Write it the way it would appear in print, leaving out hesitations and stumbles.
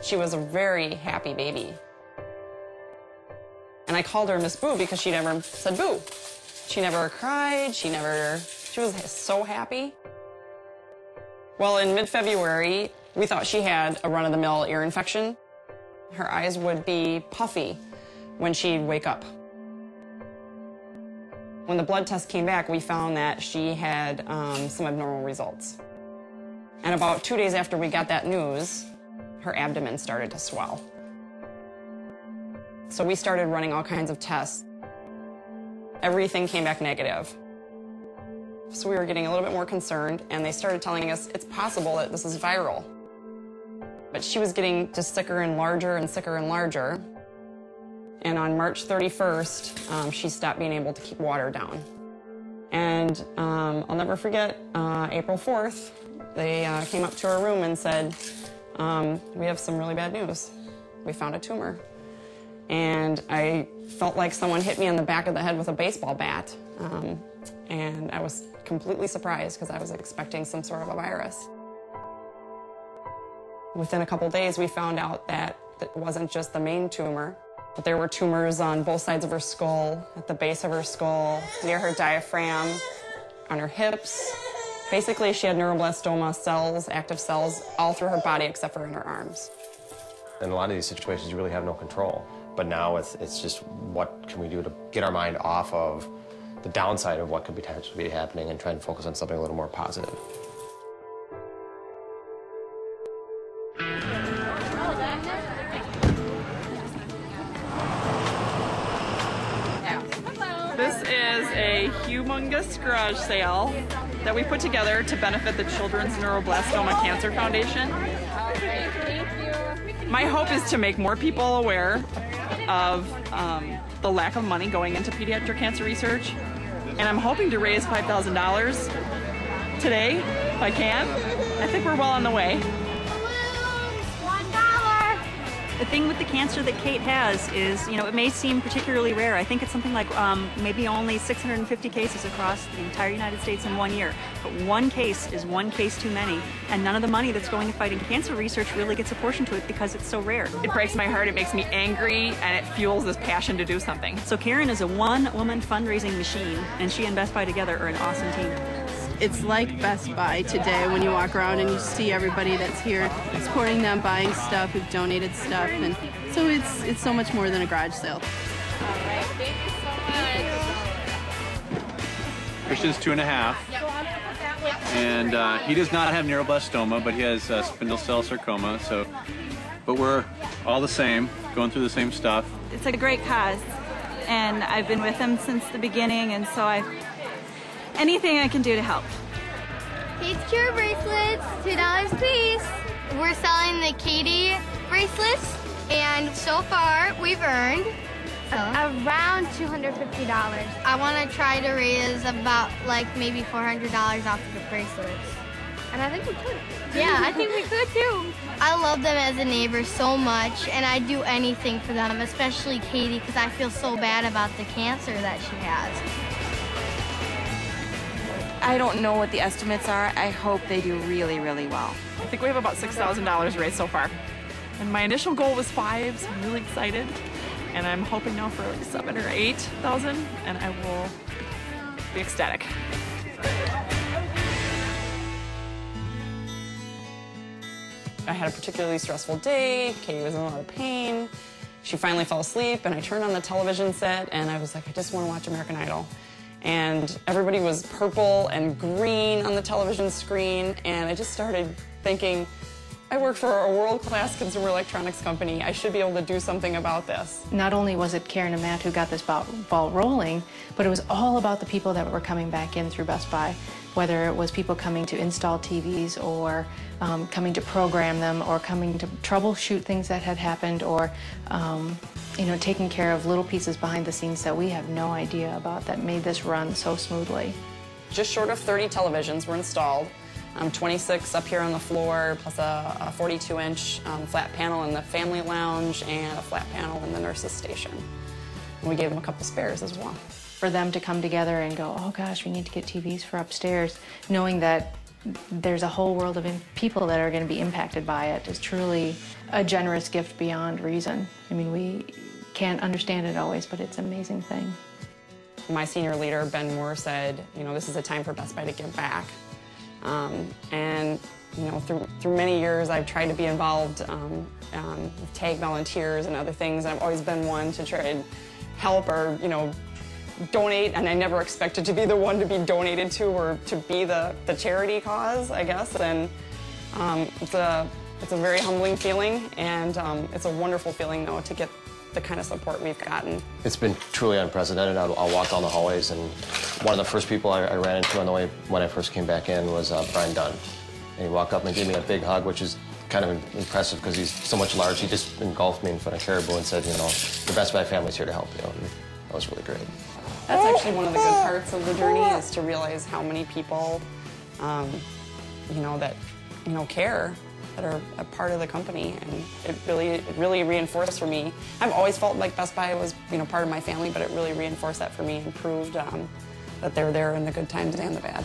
She was a very happy baby. And I called her Miss Boo because she never said boo. She never cried, she was so happy. Well, in mid-February, we thought she had a run-of-the-mill ear infection. Her eyes would be puffy when she'd wake up. When the blood test came back, we found that she had some abnormal results. And about 2 days after we got that news, her abdomen started to swell. So we started running all kinds of tests. Everything came back negative. So we were getting a little bit more concerned, and they started telling us it's possible that this is viral. But she was getting just sicker and larger and sicker and larger. And on March 31st, she stopped being able to keep water down. And I'll never forget, April 4th, they came up to her room and said, we have some really bad news. We found a tumor. And I felt like someone hit me on the back of the head with a baseball bat. And I was completely surprised because I was expecting some sort of a virus. Within a couple days, we found out that it wasn't just the main tumor, but there were tumors on both sides of her skull, at the base of her skull, near her diaphragm, on her hips. Basically, she had neuroblastoma cells, active cells, all through her body except for in her arms. In a lot of these situations, you really have no control. But now it's just what can we do to get our mind off of the downside of what could potentially be happening and try and focus on something a little more positive. This is a humongous garage sale that we put together to benefit the Children's Neuroblastoma Cancer Foundation. My hope is to make more people aware of the lack of money going into pediatric cancer research. And I'm hoping to raise $5,000 today, if I can. I think we're well on the way. The thing with the cancer that Kate has is, it may seem particularly rare. I think it's something like maybe only 650 cases across the entire United States in 1 year. But one case is one case too many, and none of the money that's going to fighting cancer research really gets a portion to it because it's so rare. It breaks my heart, it makes me angry, and it fuels this passion to do something. So Karen is a one-woman fundraising machine, and she and Best Buy together are an awesome team. It's like Best Buy today when you walk around and you see everybody that's here supporting them, buying stuff, who've donated stuff, and so it's so much more than a garage sale. All right, thank you so much. Christian's 2.5, and he does not have neuroblastoma, but he has spindle cell sarcoma. But we're all the same, going through the same stuff. It's a great cause, and I've been with him since the beginning, and so anything I can do to help. Kate's Cure bracelets, $2 please. We're selling the Katie bracelets, and so far we've earned around $250. I want to try to raise about maybe $400 off of the bracelets. And I think we could. Yeah, I think we could too. I love them as a neighbor so much, and I'd do anything for them, especially Katie, because I feel so bad about the cancer that she has. I don't know what the estimates are. I hope they do really, really well. I think we have about $6,000 raised so far. And my initial goal was 5, so I'm really excited. And I'm hoping now for like 7 or 8,000, and I will be ecstatic. I had a particularly stressful day. Katie was in a lot of pain. She finally fell asleep, and I turned on the television set, and I was like, I just want to watch American Idol. And everybody was purple and green on the television screen, and I just started thinking, I work for a world-class consumer electronics company. I should be able to do something about this. Not only was it Karen and Matt who got this ball rolling, but it was all about the people that were coming back in through Best Buy, whether it was people coming to install TVs or coming to program them or coming to troubleshoot things that had happened or taking care of little pieces behind the scenes that we have no idea about that made this run so smoothly. Just short of 30 televisions were installed. 26 up here on the floor, plus a 42-inch flat panel in the family lounge and a flat panel in the nurse's station. And we gave them a couple spares as well. For them to come together and go, oh gosh, we need to get TVs for upstairs, knowing that there's a whole world of people that are going to be impacted by it. It's truly a generous gift beyond reason. I mean, we can't understand it always, but it's an amazing thing. My senior leader, Ben Moore, said, you know, this is a time for Best Buy to give back. And, you know, through many years, I've tried to be involved with TAG volunteers and other things. I've always been one to try and help or, you know, donate, and I never expected to be the one to be donated to or to be the charity cause, I guess. And it's a very humbling feeling, and it's a wonderful feeling, though, to get the kind of support we've gotten. It's been truly unprecedented. I'll walk down the hallways, and one of the first people I ran into on the way when I first came back in was Brian Dunn. And he walked up and gave me a big hug, which is kind of impressive because he's so much larger. He just engulfed me in front of Caribou and said, you know, the Best Buy family's here to help you. And that was really great. That's actually one of the good parts of the journey, is to realize how many people, you know, that, you know, care, that are a part of the company, and it really reinforced for me. I've always felt like Best Buy was, you know, part of my family, but it really reinforced that for me and proved that they're there in the good times and the bad.